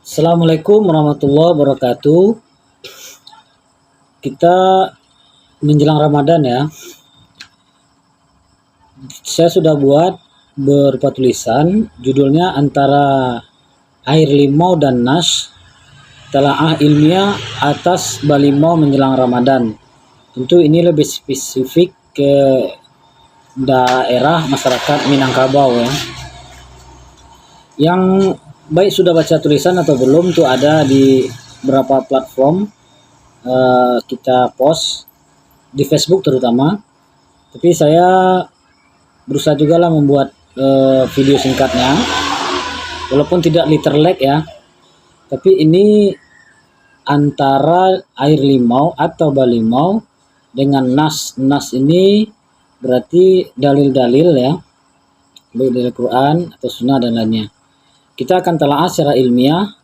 Assalamualaikum warahmatullahi wabarakatuh. Kita menjelang Ramadan ya. Saya sudah buat berupa tulisan, judulnya antara air limau dan nas, telaah ilmiah atas balimau menjelang Ramadan. Tentu ini lebih spesifik ke daerah masyarakat Minangkabau ya. Yang baik sudah baca tulisan atau belum tuh ada di beberapa platform, kita post di Facebook terutama. Tapi saya berusaha juga lah membuat video singkatnya, walaupun tidak literlek ya. Tapi ini antara air limau atau balimau dengan nas. Nas ini berarti dalil-dalil ya, baik dari Quran atau Sunnah dan lainnya. Kita akan telaah secara ilmiah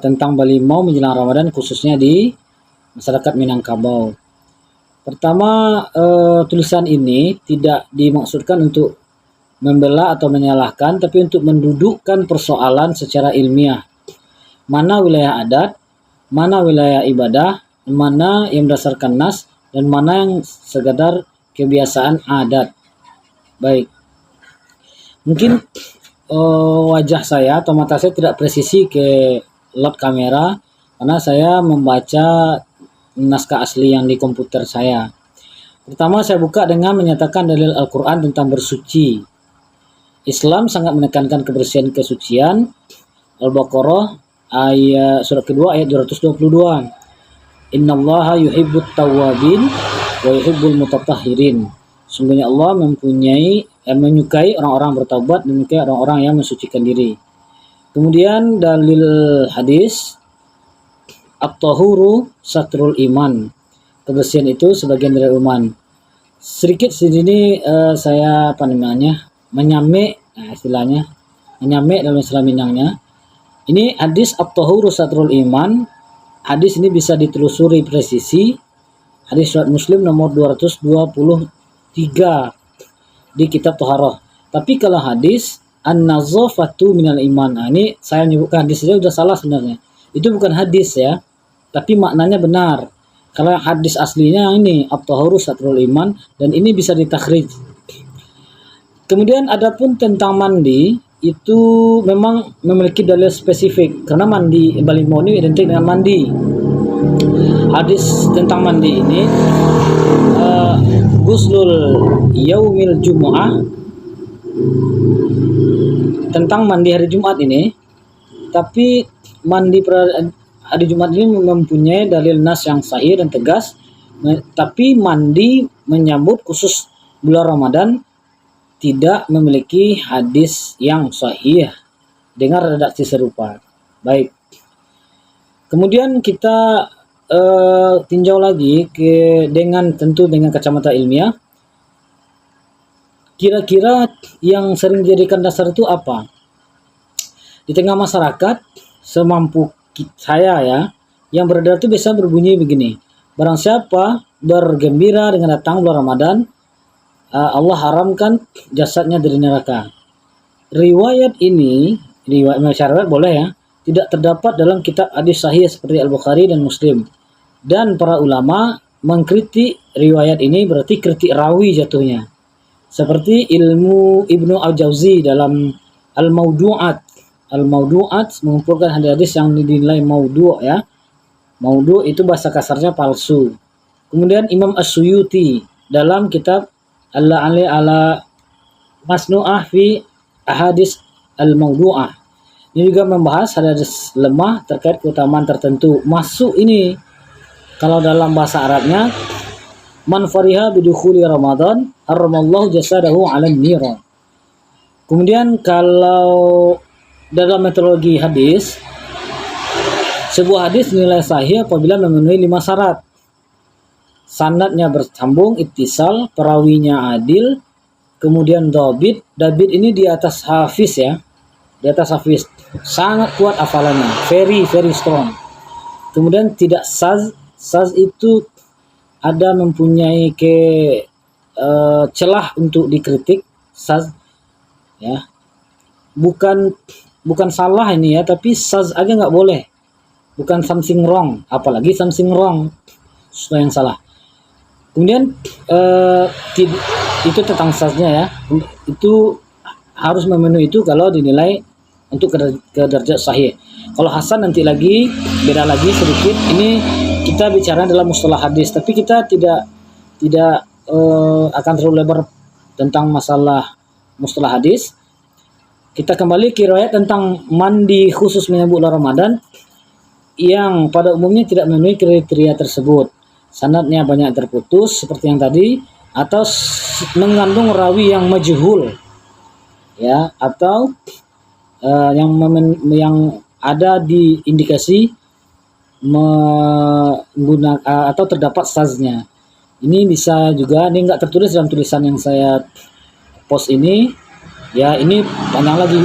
tentang balimau menjelang Ramadan, khususnya di masyarakat Minangkabau. Pertama, tulisan ini tidak dimaksudkan untuk membela atau menyalahkan, tapi untuk mendudukkan persoalan secara ilmiah. Mana wilayah adat, mana wilayah ibadah, mana yang berdasarkan nas, dan mana yang sekadar kebiasaan adat. Baik, mungkin wajah saya atau mata saya tidak presisi ke lot kamera karena saya membaca naskah asli yang di komputer saya. Pertama, saya buka dengan menyatakan dalil Al-Quran tentang bersuci. Islam sangat menekankan kebersihan kesucian. Al-Baqarah ayat surat kedua ayat 222. Innallaha yuhibbut tawwabin wa yuhibbul mutatahhirin. Sungguhnya Allah menyukai orang-orang bertaubat dan menyukai orang-orang yang mensucikan diri. Kemudian dalil hadis, at-tahuru satrul iman. Kebersihan itu sebagian dari iman. Sedikit sini saya menyamek, istilahnya menyamek dalam istilah Minangnya. Ini hadis at-tahuru satrul iman. Hadis ini bisa ditelusuri presisi. Hadis surat Muslim nomor 223 di kitab Thaharah. Tapi kalau hadis an-nazafatu minal iman, ini saya menyebutkan hadis saja sudah salah sebenarnya. Itu bukan hadis ya, tapi maknanya benar. Kalau hadis aslinya ini at-tahuru satrul iman, dan ini bisa ditakhrij. Kemudian adapun tentang mandi, itu memang memiliki dalil spesifik karena mandi balimau ini identik dengan mandi. Hadis tentang mandi ini Guslul Yaumil Jumu'ah, tentang mandi hari Jumat ini. Tapi mandi hari Jumat ini mempunyai dalil nas yang sahih dan tegas. Tapi mandi menyambut khusus bulan Ramadan tidak memiliki hadis yang sahih dengan redaksi serupa. Baik. Kemudian kita tinjau lagi dengan kacamata ilmiah. Kira-kira yang sering dijadikan dasar itu apa? Di tengah masyarakat, semampu saya ya, yang beredar itu biasa berbunyi begini. Barang siapa bergembira dengan datang bulan Ramadan, Allah haramkan jasadnya dari neraka. Riwayat ini, riwayat masyarakat boleh ya, tidak terdapat dalam kitab hadis sahih seperti Al-Bukhari dan Muslim. Dan para ulama mengkritik riwayat ini berarti kritik rawi jatuhnya. Seperti ilmu Ibnu Al-Jauzi dalam Al-Mawdu'at. Al-Mawdu'at mengumpulkan hadis yang dinilai maudhu' ya. Maudhu' itu bahasa kasarnya palsu. Kemudian Imam As-Suyuti dalam kitab Al-La'ali ala Masnu'ah fi Ahadis Al-Mawdu'ah. Ini juga membahas hadis lemah terkait keutamaan tertentu. Masuk ini kalau dalam bahasa Arabnya, man fariha bidukhuli Ramadan harramallahu jasadahu 'alan niran. Kemudian kalau dalam metodologi hadis, sebuah hadis nilai sahih apabila memenuhi 5 syarat. Sanadnya bersambung, ittisal, perawinya adil, kemudian dabit. Dabit ini di atas hafiz ya. Di atas hafiz. Sangat kuat hafalannya, very strong. Kemudian tidak saz. Saz itu ada mempunyai celah untuk dikritik. Saz ya, bukan bukan salah ini ya, tapi saz aja nggak boleh, bukan something wrong, apalagi something wrong, sesuatu yang salah. Kemudian itu tentang saznya ya, itu harus memenuhi itu kalau dinilai untuk ke derajat sahih. Kalau hasan nanti lagi beda lagi sedikit. Ini kita bicara dalam mustalah hadis, tapi kita tidak akan terlalu lebar tentang masalah mustalah hadis. Kita kembali ke riwayat tentang mandi khusus menyambut bulan Ramadan yang pada umumnya tidak memenuhi kriteria tersebut. Sanadnya banyak terputus seperti yang tadi, atau mengandung rawi yang majhul ya, atau yang ada di indikasi menggunakan atau terdapat saznya. Ini bisa juga, ini nggak tertulis dalam tulisan yang saya post ini ya, ini panjang lagi,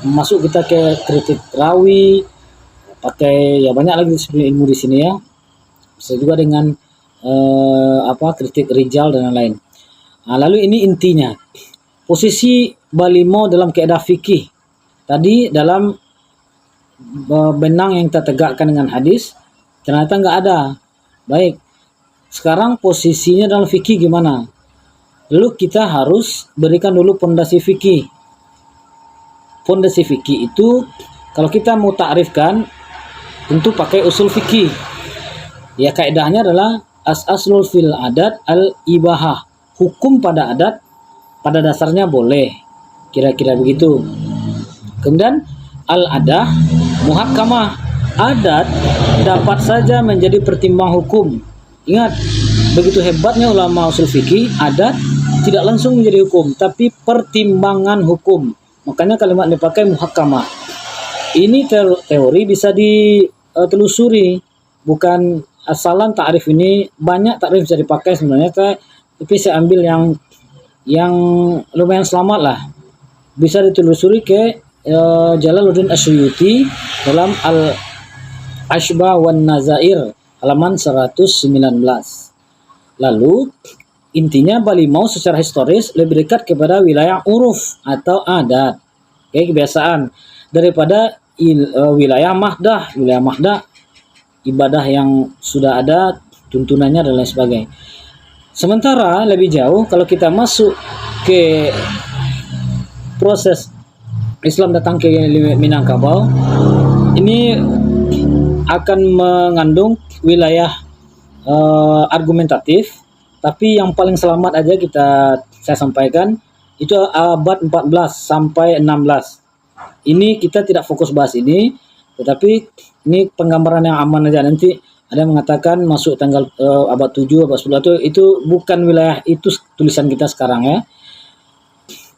masuk kita ke kritik rawi, pakai ya banyak lagi ilmu di sini ya, bisa juga dengan kritik rijal dan lain-lain. Nah, lalu ini intinya posisi balimo dalam keadaan fikih tadi, dalam benang yang kita tegakkan dengan hadis ternyata nggak ada. Baik, sekarang posisinya dalam fikih gimana? Lalu kita harus berikan dulu pondasi fikih. Pondasi fikih itu kalau kita mau takrifkan tentu pakai usul fikih. Ya, kaidahnya adalah as-aslul fil adat al-ibahah. Hukum pada adat pada dasarnya boleh. Kira-kira begitu. Kemudian al-adah muhakkamah. Adat dapat saja menjadi pertimbang hukum. Ingat, begitu hebatnya ulama usul fikih, adat tidak langsung menjadi hukum, tapi pertimbangan hukum. Makanya kalimat dipakai muhakkamah. Ini teori bisa ditelusuri, bukan asalan takrif ini. Banyak takrif bisa dipakai sebenarnya, tapi saya ambil yang lumayan selamat lah. Bisa ditelusuri ke Jalaluddin Asyuyuti dalam Al-Ashbah wan Nazair halaman 119. Lalu intinya balimau secara historis lebih dekat kepada wilayah uruf atau adat, kayak kebiasaan, daripada wilayah mahdah. Wilayah mahdah ibadah yang sudah ada tuntunannya dan lain sebagainya. Sementara lebih jauh kalau kita masuk ke proses Islam datang ke Minangkabau, ini akan mengandung wilayah argumentatif, tapi yang paling selamat aja saya sampaikan itu abad 14 sampai 16. Ini kita tidak fokus bahas ini, tetapi ini penggambaran yang aman aja. Nanti ada yang mengatakan masuk tanggal abad 7, abad 10 itu bukan wilayah itu tulisan kita sekarang ya.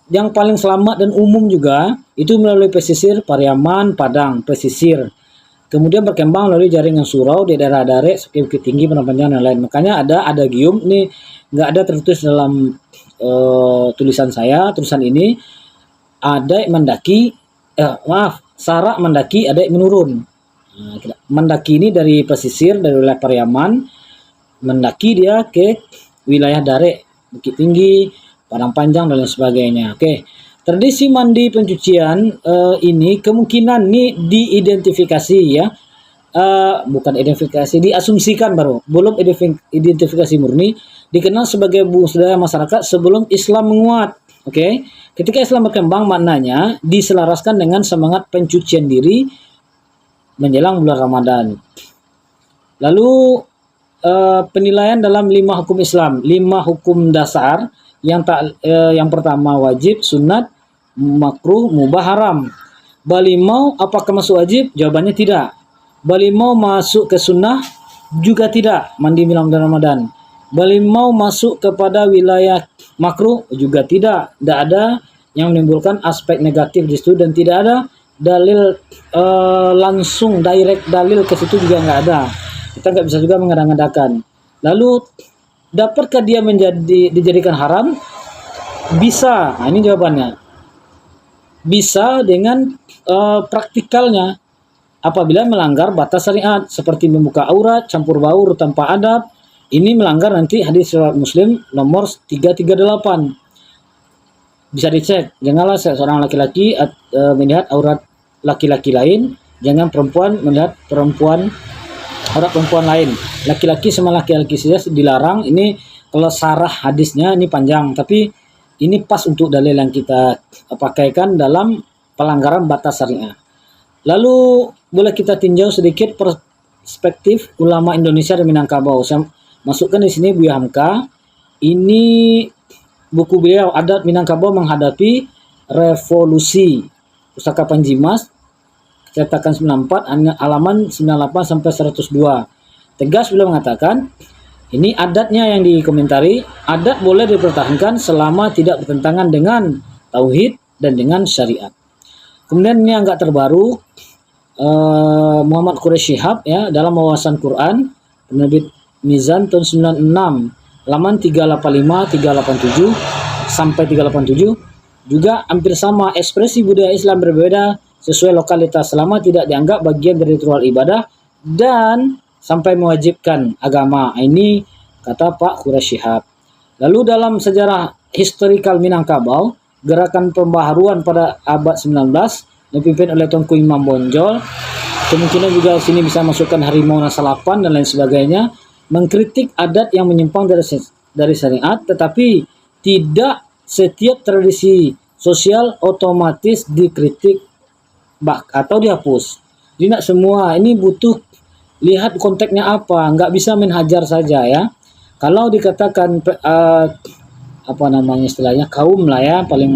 Yang paling selamat dan umum juga itu melalui pesisir Pariaman, Padang, pesisir. Kemudian berkembang melalui jaringan surau di daerah Dare, Bukit Tinggi, Panjang dan lain. Makanya ada adagium, ini nggak ada tertulis dalam tulisan saya, tulisan ini ada mendaki, Sarak mendaki, ada menurun. Mendaki ini dari pesisir, dari wilayah Pariaman, mendaki dia ke wilayah Dare, Bukit Tinggi, Padang Panjang dan lain sebagainya. Oke. Tradisi mandi pencucian ini kemungkinan ini diidentifikasi ya. Bukan identifikasi, diasumsikan baru. Belum identifikasi murni, dikenal sebagai budaya masyarakat sebelum Islam menguat. Oke. Ketika Islam berkembang, maknanya diselaraskan dengan semangat pencucian diri menjelang bulan Ramadan. Lalu penilaian dalam 5 hukum Islam, 5 hukum dasar. Yang pertama wajib, sunat, makruh, mubah, haram. Balimau apakah masuk wajib? Jawabannya tidak. Balimau masuk ke sunnah juga tidak, mandi menjelang bulan Ramadan. Balimau masuk kepada wilayah makruh juga tidak. Tidak ada yang menimbulkan aspek negatif di situ, dan tidak ada dalil langsung direct dalil ke situ juga nggak ada. Kita nggak bisa juga mengada-ngadakan. Lalu dapatkah dia dijadikan haram? Bisa. Nah, ini jawabannya. Bisa dengan praktikalnya. Apabila melanggar batas syariat seperti membuka aurat, campur baur tanpa adab, ini melanggar nanti hadis riwayat Muslim nomor 338. Bisa dicek. Janganlah seorang laki-laki melihat aurat laki-laki lain, jangan perempuan melihat aurat perempuan lain. Laki-laki sama laki-laki saja dilarang. Ini kalau sarah hadisnya ini panjang, tapi ini pas untuk dalil yang kita pakaikan dalam pelanggaran batas syariah. Lalu boleh kita tinjau sedikit perspektif ulama Indonesia dan Minangkabau. Saya masukkan di sini Buya Hamka. Ini buku beliau, Adat Minangkabau Menghadapi Revolusi, Pusaka Panjimas, cetakan 94, halaman 98 sampai 102. Tegas beliau mengatakan, ini adatnya yang dikomentari, adat boleh dipertahankan selama tidak bertentangan dengan tauhid dan dengan syariat. Kemudian ini agak terbaru, Muhammad Quraish Shihab ya, dalam wawasan Quran, penerbit Mizan tahun 96, halaman 385, 387 sampai 387, juga hampir sama, ekspresi budaya Islam berbeda sesuai lokalitas selama tidak dianggap bagian dari ritual ibadah dan sampai mewajibkan agama. Ini kata Pak Quraish Shihab. Lalu dalam sejarah historikal Minangkabau, gerakan pembaharuan pada abad 19 dipimpin oleh Tunku Imam Bonjol, kemungkinan juga sini bisa masukkan Harimau Nasalapan dan lain sebagainya, mengkritik adat yang menyimpang dari syariat, tetapi tidak setiap tradisi sosial otomatis dikritik atau dihapus. Jadi tidak semua, ini butuh lihat konteksnya apa, nggak bisa main hajar saja ya. Kalau dikatakan istilahnya kaum lah ya, paling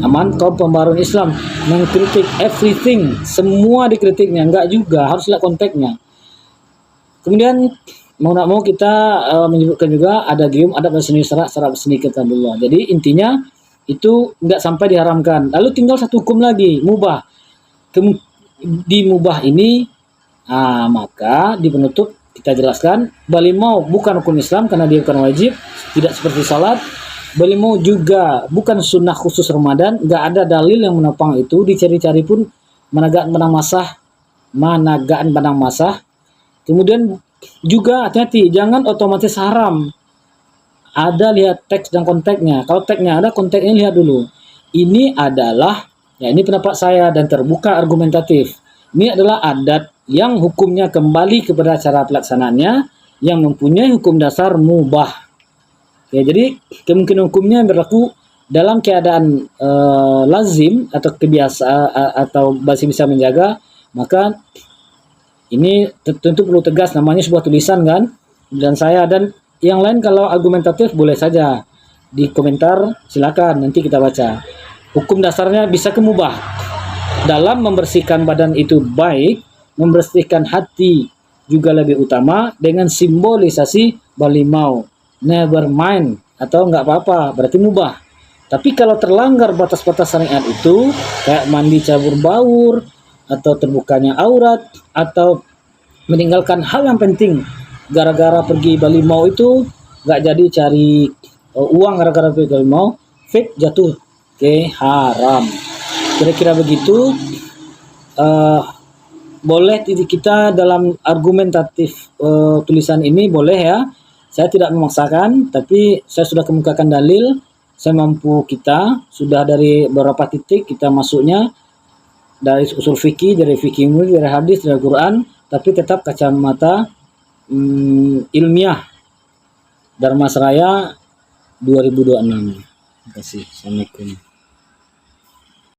aman kaum pembaruan Islam mengkritik everything, semua dikritiknya, nggak juga, harus lihat konteksnya. Kemudian mau kita menyebutkan juga ada gium, adab seni syarat seni kitabullah. Jadi intinya itu nggak sampai diharamkan. Lalu tinggal satu hukum lagi, mubah. Di mubah ini maka di penutup kita jelaskan balimau bukan rukun Islam karena dia bukan wajib, tidak seperti salat. Balimau juga bukan sunnah khusus Ramadan, nggak ada dalil yang menopang itu, dicari-cari pun managaan benang masah. Kemudian juga hati-hati, jangan otomatis haram. Ada lihat teks dan konteksnya. Kalau teksnya ada, konteksnya lihat dulu. Ini adalah, ya ini pendapat saya dan terbuka argumentatif. Ini adalah adat yang hukumnya kembali kepada cara pelaksanaannya yang mempunyai hukum dasar mubah. Ya, jadi kemungkinan hukumnya berlaku dalam keadaan lazim atau kebiasaan atau masih bisa menjaga, maka ini tentu perlu tegas, namanya sebuah tulisan kan. Dan saya dan yang lain kalau argumentatif boleh saja di komentar, silakan nanti kita baca. Hukum dasarnya bisa kemubah. Dalam membersihkan badan itu baik, membersihkan hati juga lebih utama dengan simbolisasi balimau, never mind atau nggak apa-apa, berarti mubah. Tapi kalau terlanggar batas-batas syariat itu, kayak mandi cabur baur, atau terbukanya aurat, atau meninggalkan hal yang penting, gara-gara pergi balimau itu nggak jadi cari uang gara-gara pergi balimau, fake jatuh ke haram. Kira-kira begitu. Boleh kita dalam argumentatif tulisan ini boleh ya. Saya tidak memaksakan, tapi saya sudah kemukakan dalil. Saya mampu, kita sudah dari beberapa titik kita masuknya dari usul fikih, dari fikih umum, dari hadis, dari Quran, tapi tetap kacamata ilmiah. Dharma Seraya 2026. Terima kasih. Assalamualaikum.